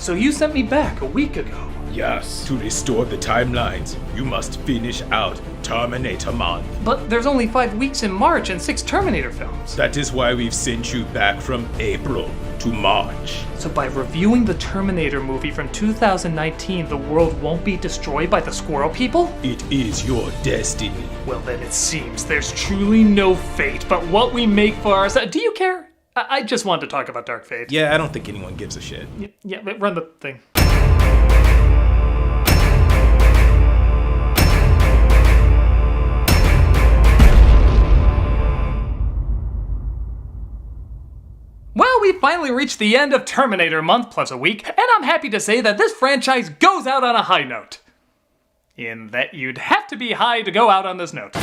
So you sent me back a week ago. Yes, to restore the timelines, you must finish out Terminator month. But there's only 5 weeks in March and 6 Terminator films. That is why we've sent you back from April to March. So by reviewing the Terminator movie from 2019, the world won't be destroyed by the squirrel people? It is your destiny. Well then it seems there's truly no fate but what we make for ourselves. Do you care? I just wanted to talk about Dark Fate. Yeah, I don't think anyone gives a shit. Yeah, run the thing. Well, we finally reached the end of Terminator month plus a week, and I'm happy to say that this franchise goes out on a high note. In that you'd have to be high to go out on this note.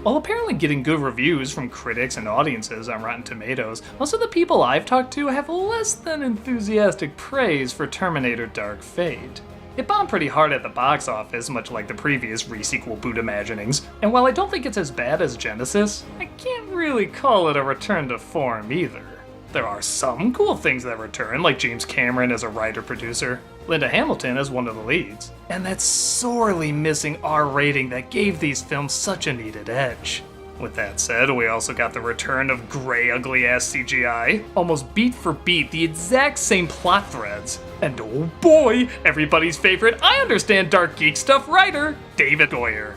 While apparently getting good reviews from critics and audiences on Rotten Tomatoes, most of the people I've talked to have less than enthusiastic praise for Terminator Dark Fate. It bombed pretty hard at the box office, much like the previous re-sequel boot imaginings, and while I don't think it's as bad as Genesis, I can't really call it a return to form either. There are some cool things that return, like James Cameron as a writer-producer, Linda Hamilton as one of the leads, and that sorely missing R rating that gave these films such a needed edge. With that said, we also got the return of gray, ugly-ass CGI, almost beat for beat the exact same plot threads. And oh boy, everybody's favorite I Understand Dark Geek Stuff writer, David Goyer.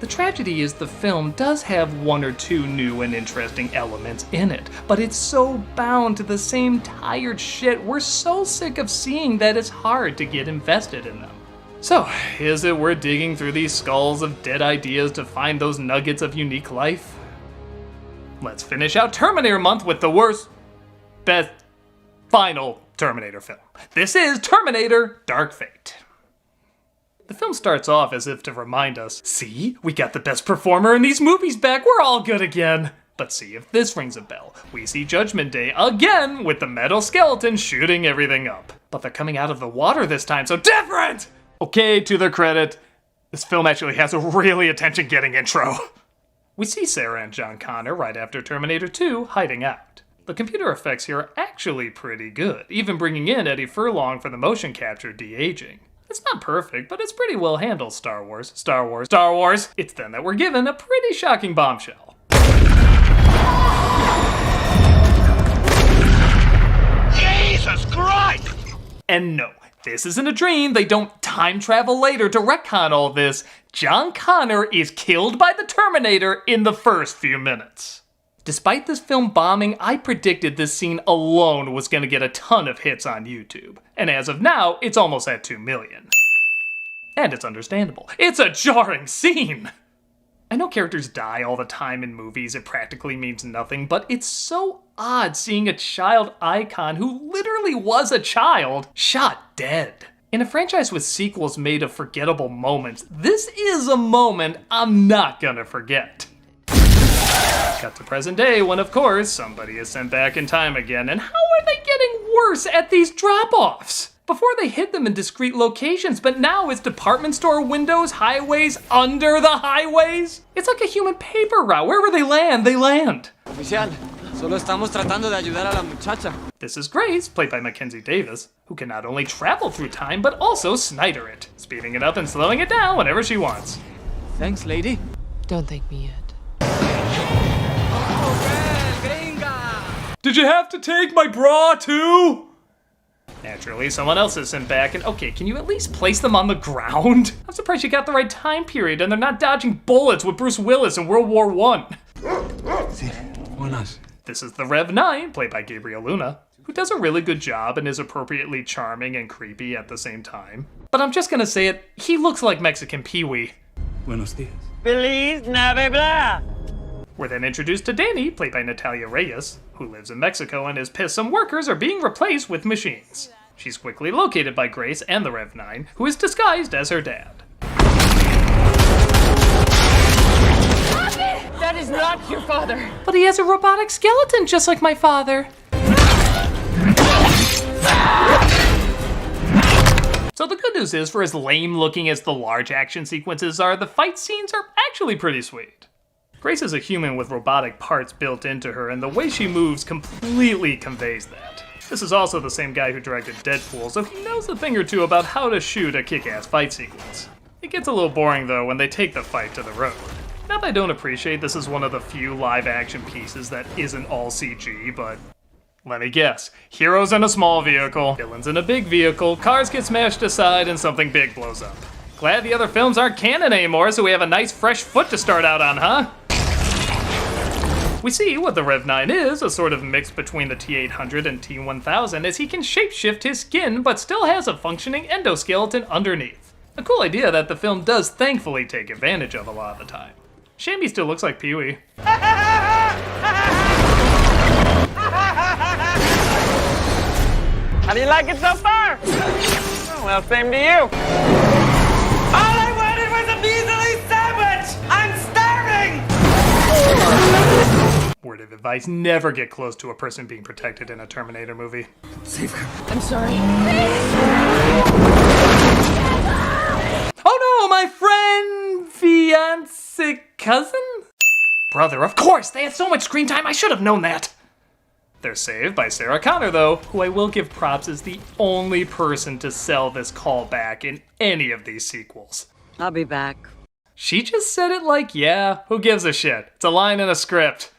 The tragedy is the film does have 1 or 2 new and interesting elements in it, but it's so bound to the same tired shit we're so sick of seeing that it's hard to get invested in them. So, is it worth digging through these skulls of dead ideas to find those nuggets of unique life? Let's finish out Terminator month with the worst, best, final Terminator film. This is Terminator Dark Fate. The film starts off as if to remind us, see, we got the best performer in these movies back, we're all good again. But see if this rings a bell. We see Judgment Day again with the metal skeleton shooting everything up. But they're coming out of the water this time, so different! Okay, to their credit, this film actually has a really attention-getting intro. We see Sarah and John Connor right after Terminator 2 hiding out. The computer effects here are actually pretty good, even bringing in Eddie Furlong for the motion capture de-aging. It's not perfect, but it's pretty well handled, Star Wars. It's then that we're given a pretty shocking bombshell. Jesus Christ! And no, this isn't a dream. They don't time travel later to retcon all this. John Connor is killed by the Terminator in the first few minutes. Despite this film bombing, I predicted this scene alone was going to get a ton of hits on YouTube. And as of now, it's almost at 2 million. And it's understandable. It's a jarring scene! I know characters die all the time in movies, it practically means nothing, but it's so odd seeing a child icon who literally was a child shot dead. In a franchise with sequels made of forgettable moments, this is a moment I'm not gonna forget. Cut to present day when, of course, somebody is sent back in time again, and how are they getting worse at these drop-offs? Before they hid them in discrete locations, but now it's department store windows, highways, under the highways. It's like a human paper route. Wherever they land, they land. Oficial, solo estamos tratando de ayudar a la muchacha. This is Grace, played by Mackenzie Davis, who can not only travel through time, but also Snyder it, speeding it up and slowing it down whenever she wants. Thanks, lady. Don't thank me yet. Did you have to take my bra too? Naturally, someone else is sent back, and okay, can you at least place them on the ground? I'm surprised you got the right time period, and they're not dodging bullets with Bruce Willis in World War I. This is the Rev 9, played by Gabriel Luna, who does a really good job and is appropriately charming and creepy at the same time. But I'm just gonna say it, he looks like Mexican Pee-wee. Buenos dias. Feliz Navidad! We're then introduced to Danny, played by Natalia Reyes, who lives in Mexico and is pissed some workers are being replaced with machines. She's quickly located by Grace and the Rev 9, who is disguised as her dad. That is not your father. But he has a robotic skeleton just like my father. So the good news is, for as lame looking as the large action sequences are, the fight scenes are actually pretty sweet. Grace is a human with robotic parts built into her, and the way she moves completely conveys that. This is also the same guy who directed Deadpool, so he knows a thing or two about how to shoot a kick-ass fight sequence. It gets a little boring though when they take the fight to the road. Not that I don't appreciate this is one of the few live action pieces that isn't all CG, but let me guess. Heroes in a small vehicle, villains in a big vehicle, cars get smashed aside, and something big blows up. Glad the other films aren't canon anymore, so we have a nice fresh foot to start out on, huh? We see what the Rev 9 is, a sort of mix between the T-800 and T-1000, as he can shapeshift his skin but still has a functioning endoskeleton underneath. A cool idea that the film does thankfully take advantage of a lot of the time. Shame he still looks like Pee-wee. How do you like it so far? Oh, well, same to you. All I wanted was a measly sandwich! I'm starving! Word of advice, never get close to a person being protected in a Terminator movie. Save her. I'm sorry. Oh no, my friend, fiancé, cousin? Brother, of course! They had so much screen time, I should have known that! They're saved by Sarah Connor, though, who I will give props as the only person to sell this callback in any of these sequels. I'll be back. She just said it like, yeah, who gives a shit? It's a line in a script.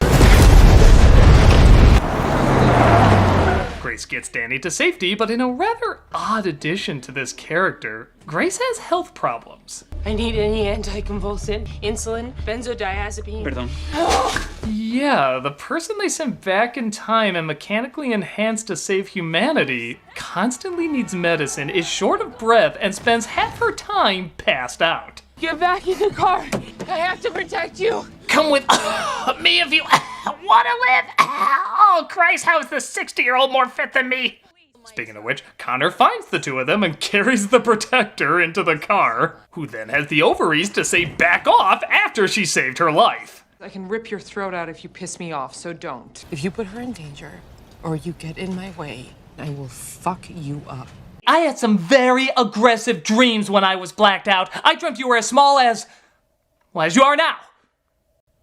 Grace gets Danny to safety, but in a rather odd addition to this character, Grace has health problems. I need any anticonvulsant, insulin, benzodiazepine. Perdón. Yeah, the person they sent back in time and mechanically enhanced to save humanity constantly needs medicine, is short of breath, and spends half her time passed out. Get back in the car. I have to protect you. Come with me if you want to live. Oh, Christ, how is this 60-year-old more fit than me? Speaking of which, Connor finds the two of them and carries the protector into the car, who then has the ovaries to say back off after she saved her life. I can rip your throat out if you piss me off, so don't. If you put her in danger, or you get in my way, I will fuck you up. I had some very aggressive dreams when I was blacked out. I dreamt you were as small as, well, as you are now.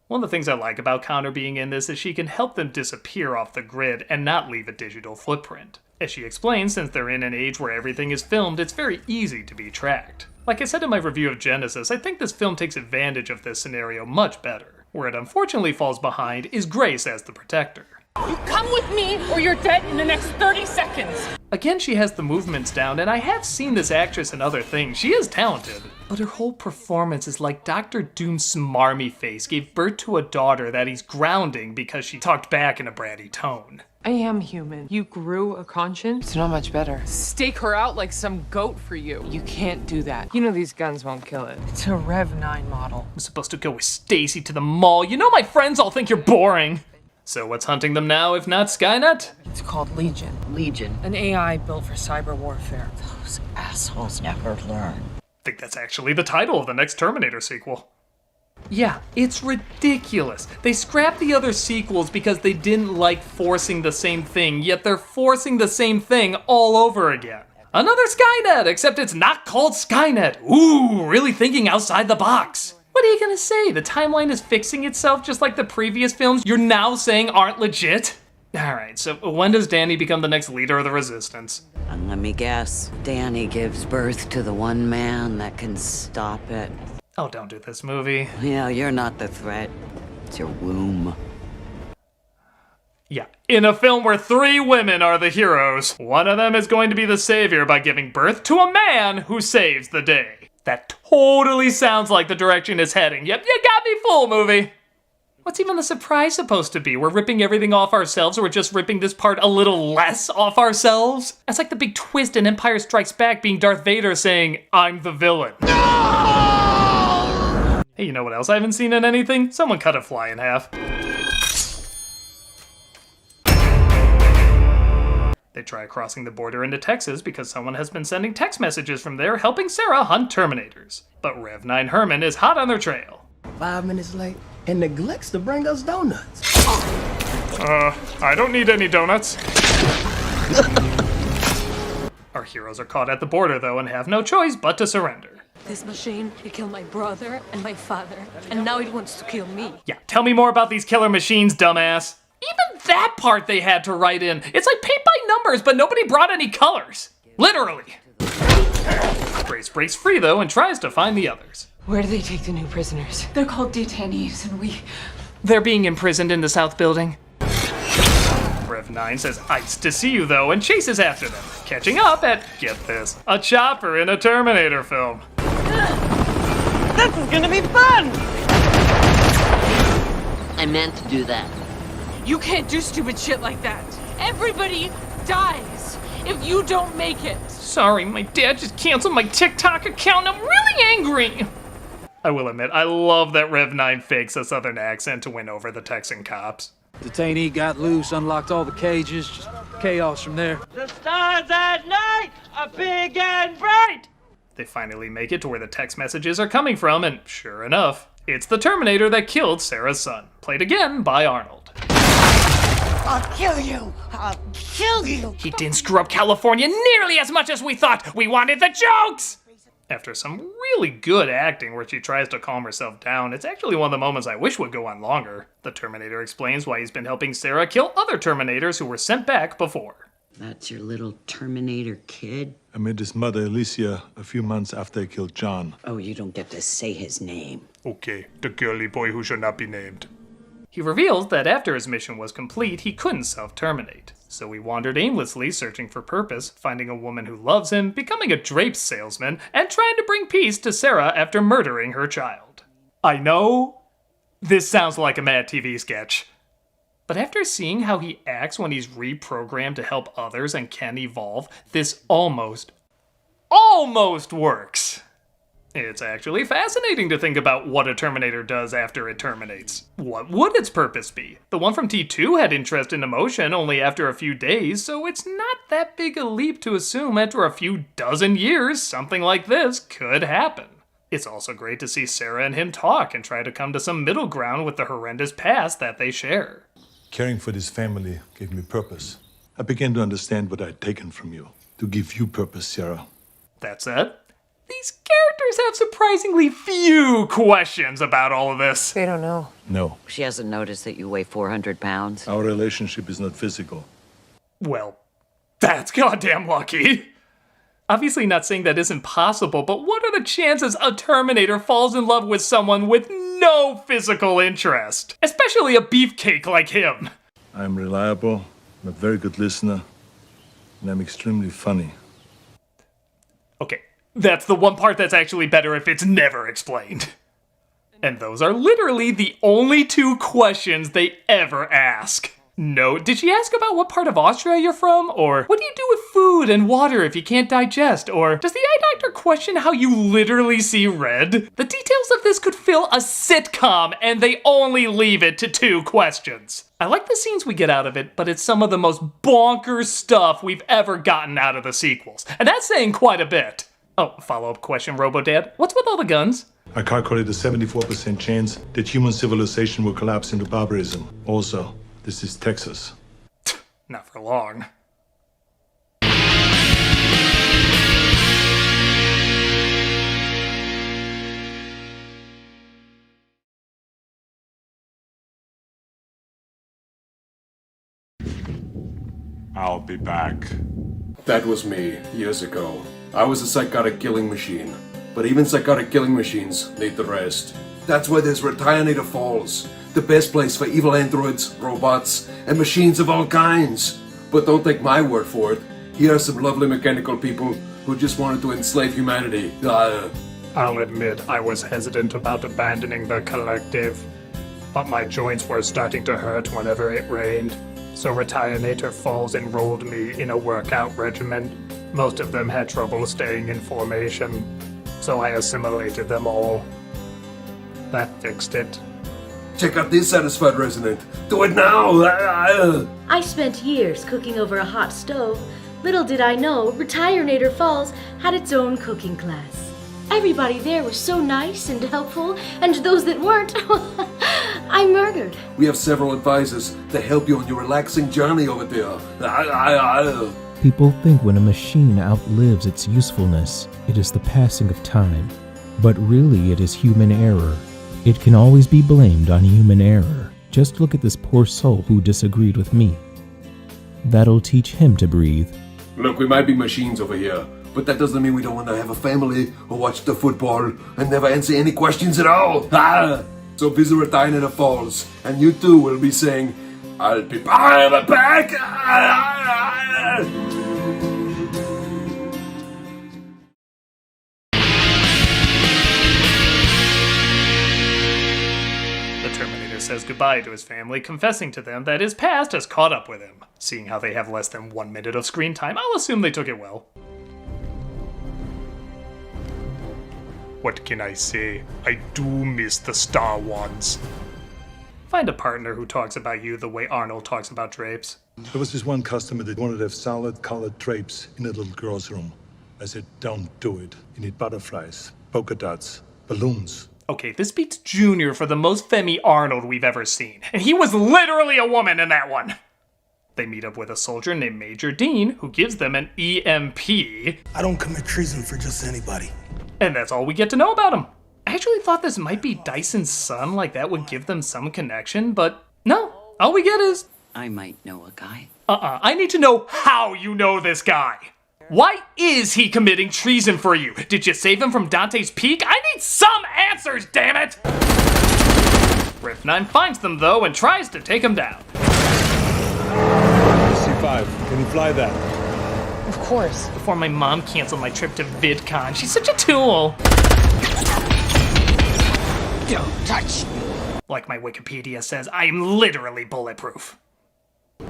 One of the things I like about Connor being in this is she can help them disappear off the grid and not leave a digital footprint. As she explains, since they're in an age where everything is filmed, it's very easy to be tracked. Like I said in my review of Genesis, I think this film takes advantage of this scenario much better. Where it unfortunately falls behind is Grace as the protector. You come with me, or you're dead in the next 30 seconds. Again, she has the movements down, and I have seen this actress in other things. She is talented. But her whole performance is like Dr. Doom's smarmy face gave birth to a daughter that he's grounding because she talked back in a bratty tone. I am human. You grew a conscience? It's not much better. Stake her out like some goat for you. You can't do that. You know these guns won't kill it. It's a Rev 9 model. I'm supposed to go with Stacy to the mall. You know my friends all think you're boring. So what's hunting them now if not Skynet? It's called Legion. Legion. An AI built for cyber warfare. Those assholes never learn. I think that's actually the title of the next Terminator sequel. Yeah, it's ridiculous. They scrapped the other sequels because they didn't like forcing the same thing, yet they're forcing the same thing all over again. Another Skynet, except it's not called Skynet. Ooh, really thinking outside the box. What are you gonna say? The timeline is fixing itself just like the previous films you're now saying aren't legit? Alright, so when does Danny become the next leader of the Resistance? And let me guess, Danny gives birth to the one man that can stop it. Oh, don't do this movie. Yeah, you're not the threat. It's your womb. Yeah, in a film where 3 women are the heroes, one of them is going to be the savior by giving birth to a man who saves the day. That totally sounds like the direction it's heading. Yep, you got me fooled, movie. What's even the surprise supposed to be? We're ripping everything off ourselves, or we're just ripping this part a little less off ourselves? That's like the big twist in Empire Strikes Back being Darth Vader saying, I'm the villain. No! Hey, you know what else I haven't seen in anything? Someone cut a fly in half. They try crossing the border into Texas because someone has been sending text messages from there helping Sarah hunt Terminators. But Rev 9 Herman is hot on their trail. 5 minutes late and neglects to bring us donuts. I don't need any donuts. Our heroes are caught at the border, though, and have no choice but to surrender. This machine, it killed my brother and my father, and now it wants to kill me. Yeah, tell me more about these killer machines, dumbass. Even that part they had to write in. It's like paint by numbers, but nobody brought any colors. Literally. Grace breaks free, though, and tries to find the others. Where do they take the new prisoners? They're called detainees, and They're being imprisoned in the South Building. Rev 9 says ice to see you, though, and chases after them, catching up at, get this, a chopper in a Terminator film. This is gonna be fun! I meant to do that. You can't do stupid shit like that. Everybody dies if you don't make it. Sorry, my dad just canceled my TikTok account and I'm really angry. I will admit, I love that Rev 9 fakes a southern accent to win over the Texan cops. Detainee got loose, unlocked all the cages, just chaos from there. The stars at night are big and bright! They finally make it to where the text messages are coming from, and sure enough, it's the Terminator that killed Sarah's son, played again by Arnold. I'll kill you! I'll kill you! He didn't screw up California nearly as much as we thought! We wanted the jokes! After some really good acting where she tries to calm herself down, it's actually one of the moments I wish would go on longer. The Terminator explains why he's been helping Sarah kill other Terminators who were sent back before. That's your little Terminator kid? I met his mother, Alicia, a few months after I killed John. Oh, you don't get to say his name. Okay, the girly boy who shall not be named. He reveals that after his mission was complete, he couldn't self-terminate. So he wandered aimlessly, searching for purpose, finding a woman who loves him, becoming a drapes salesman, and trying to bring peace to Sarah after murdering her child. I know this sounds like a Mad TV sketch, but after seeing how he acts when he's reprogrammed to help others and can evolve, this almost works. It's actually fascinating to think about what a Terminator does after it terminates. What would its purpose be? The one from T2 had interest in emotion only after a few days, so it's not that big a leap to assume after a few dozen years something like this could happen. It's also great to see Sarah and him talk and try to come to some middle ground with the horrendous past that they share. Caring for this family gave me purpose. I began to understand what I'd taken from you. To give you purpose, Sarah. That said, these characters have surprisingly few questions about all of this. They don't know. No, She hasn't noticed that you weigh 400 pounds. our relationship is not physical. Well, that's goddamn lucky. Obviously not saying that isn't possible, but what are the chances a Terminator falls in love with someone with no physical interest? Especially a beefcake like him. I'm reliable, I'm a very good listener, and I'm extremely funny. Okay, that's the one part that's actually better if it's never explained. And those are literally the only two questions they ever ask. No, did she ask about what part of Austria you're from? Or what do you do with food and water if you can't digest? Or does the eye doctor question how you literally see red? The details of this could fill a sitcom, and they only leave it to two questions. I like the scenes we get out of it, but it's some of the most bonkers stuff we've ever gotten out of the sequels. And that's saying quite a bit. Oh, follow-up question, RoboDad. What's with all the guns? I calculated a 74% chance that human civilization will collapse into barbarism. Also, this is Texas. Not for long. I'll be back. That was me, years ago. I was a psychotic killing machine. But even psychotic killing machines need the rest. That's why there's Retinator Falls. The best place for evil androids, robots, and machines of all kinds. But don't take my word for it. Here are some lovely mechanical people who just wanted to enslave humanity. I'll admit I was hesitant about abandoning the collective, but my joints were starting to hurt whenever it rained, so Retinator Falls enrolled me in a workout regimen. Most of them had trouble staying in formation, so I assimilated them all. That fixed it. Check out this satisfied resident. Do it now! I spent years cooking over a hot stove. Little did I know, Retinator Falls had its own cooking class. Everybody there was so nice and helpful, and those that weren't, I murdered. We have several advisors to help you on your relaxing journey over there. People think when a machine outlives its usefulness, it is the passing of time. But really it is human error. It can always be blamed on human error. Just look at this poor soul who disagreed with me. That'll teach him to breathe. Look, we might be machines over here, but that doesn't mean we don't want to have a family or watch the football and never answer any questions at all. Ah! So visit Regina Falls, and you too will be saying, I'll be back! The Terminator says goodbye to his family, confessing to them that his past has caught up with him. Seeing how they have less than 1 minute of screen time, I'll assume they took it well. What can I say? I do miss the Star Ones. Find a partner who talks about you the way Arnold talks about drapes. There was this one customer that wanted to have solid-colored drapes in a little girl's room. I said, don't do it. You need butterflies, polka dots, balloons. Okay, this beats Junior for the most femi Arnold we've ever seen. And he was literally a woman in that one! They meet up with a soldier named Major Dean, who gives them an EMP. I don't commit treason for just anybody. And that's all we get to know about him. I actually thought this might be Dyson's son, like that would give them some connection, but no. All we get is... I might know a guy. I need to know how you know this guy. Why is he committing treason for you? Did you save him from Dante's Peak? I need some answers, damn it! Riff 9 finds them, though, and tries to take him down. C5, can you fly that? Of course. Before my mom canceled my trip to VidCon, she's such a tool. Don't touch me. Like my Wikipedia says, I am literally bulletproof.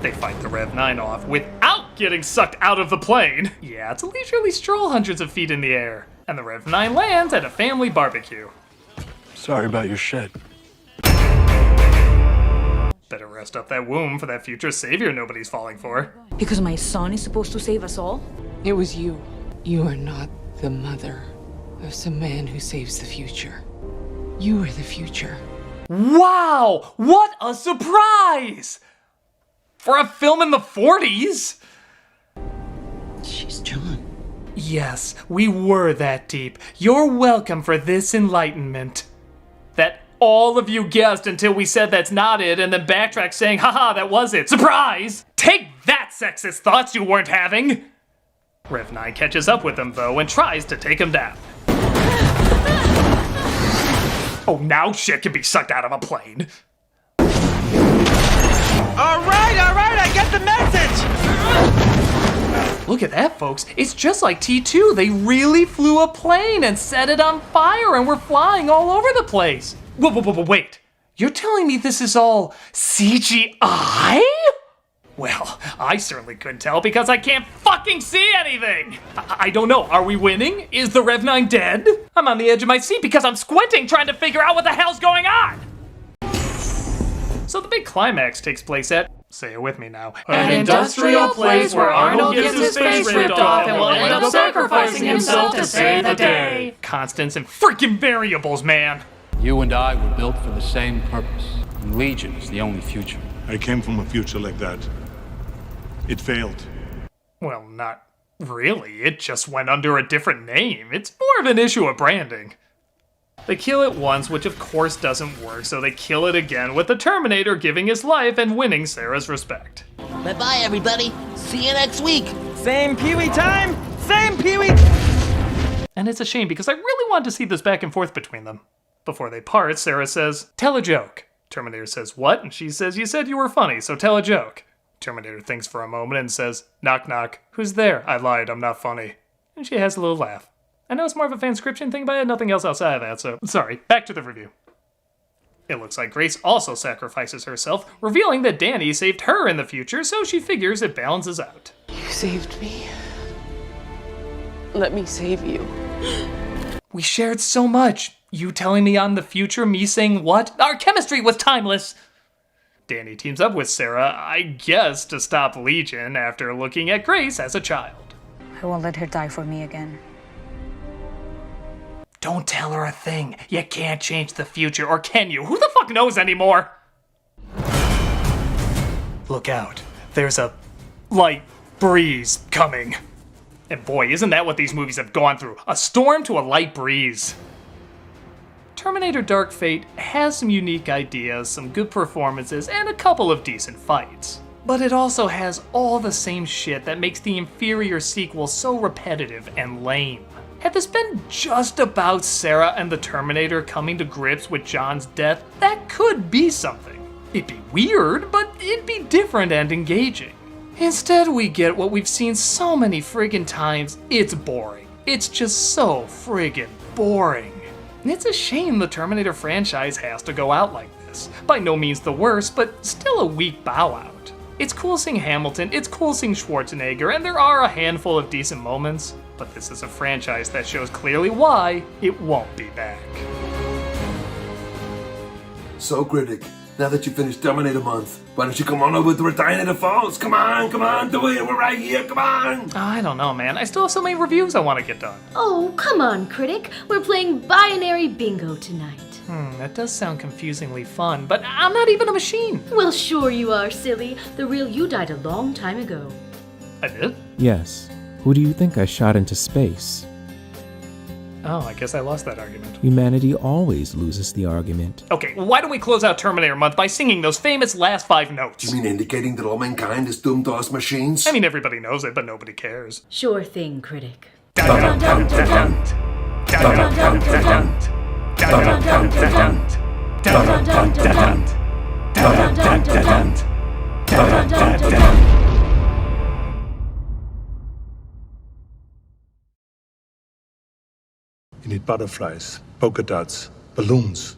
They fight the Rev 9 off without getting sucked out of the plane. Yeah, it's a leisurely stroll hundreds of feet in the air. And the Rev 9 lands at a family barbecue. Sorry about your shit. Better rest up that womb for that future savior nobody's falling for. Because my son is supposed to save us all? It was you. You are not the mother of some man who saves the future. You are the future. Wow! What a surprise! For a film in the 40s? She's John. Yes, we were that deep. You're welcome for this enlightenment. That all of you guessed until we said that's not it, and then backtrack saying, haha, that was it. Surprise! Take that, sexist thoughts you weren't having! Rev 9 catches up with him, though, and tries to take him down. Oh, now shit can be sucked out of a plane. All right, I get the message! Look at that, folks. It's just like T2. They really flew a plane and set it on fire and were flying all over the place. Wait. You're telling me this is all CGI? Well, I certainly couldn't tell because I can't fucking see anything! I don't know, are we winning? Is the Rev 9 dead? I'm on the edge of my seat because I'm squinting trying to figure out what the hell's going on! So the big climax takes place at, say it with me now, An industrial place where Arnold gets his face ripped off and will end up sacrificing himself to save the day. Constants and freaking variables, man! You and I were built for the same purpose, and Legion is the only future. I came from a future like that. It failed. Well, not really. It just went under a different name. It's more of an issue of branding. They kill it once, which of course doesn't work, so they kill it again with the Terminator giving his life and winning Sarah's respect. Bye-bye, everybody. See you next week. Same Pee-wee time, same Pee-wee. And it's a shame because I really wanted to see this back and forth between them. Before they part, Sarah says, tell a joke. Terminator says, what? And she says, you said you were funny, so tell a joke. Terminator thinks for a moment and says, knock knock, who's there? I lied, I'm not funny. And she has a little laugh. I know it's more of a fanscription thing, but I had nothing else outside of that, so sorry, back to the review. It looks like Grace also sacrifices herself, revealing that Danny saved her in the future, so she figures it balances out. You saved me. Let me save you. We shared so much. You telling me I'm the future, me saying what? Our chemistry was timeless! Danny teams up with Sarah, I guess, to stop Legion after looking at Grace as a child. I won't let her die for me again. Don't tell her a thing. You can't change the future, or can you? Who the fuck knows anymore? Look out. There's a light breeze coming. And boy, isn't that what these movies have gone through? A storm to a light breeze. Terminator Dark Fate has some unique ideas, some good performances, and a couple of decent fights. But it also has all the same shit that makes the inferior sequel so repetitive and lame. Had this been just about Sarah and the Terminator coming to grips with John's death, that could be something. It'd be weird, but it'd be different and engaging. Instead, we get what we've seen so many friggin' times. It's boring. It's just so friggin' boring. It's a shame the Terminator franchise has to go out like this. By no means the worst, but still a weak bow out. It's cool seeing Hamilton, it's cool seeing Schwarzenegger, and there are a handful of decent moments, but this is a franchise that shows clearly why it won't be back. So, Critic, now that you finished Terminator Month, why don't you come on over to Retirement Falls? Come on, do it, we're right here, come on! I don't know, man. I still have so many reviews I want to get done. Oh, come on, Critic. We're playing binary bingo tonight. That does sound confusingly fun, but I'm not even a machine. Well, sure you are, silly. The real you died a long time ago. I did? Yes. Who do you think I shot into space? Oh, I guess I lost that argument. Humanity always loses the argument. Okay, why don't we close out Terminator Month by singing those famous last 5 notes? You mean indicating that all mankind is doomed to us machines? I mean, everybody knows it, but nobody cares. Sure thing, Critic. You need butterflies, polka dots, balloons.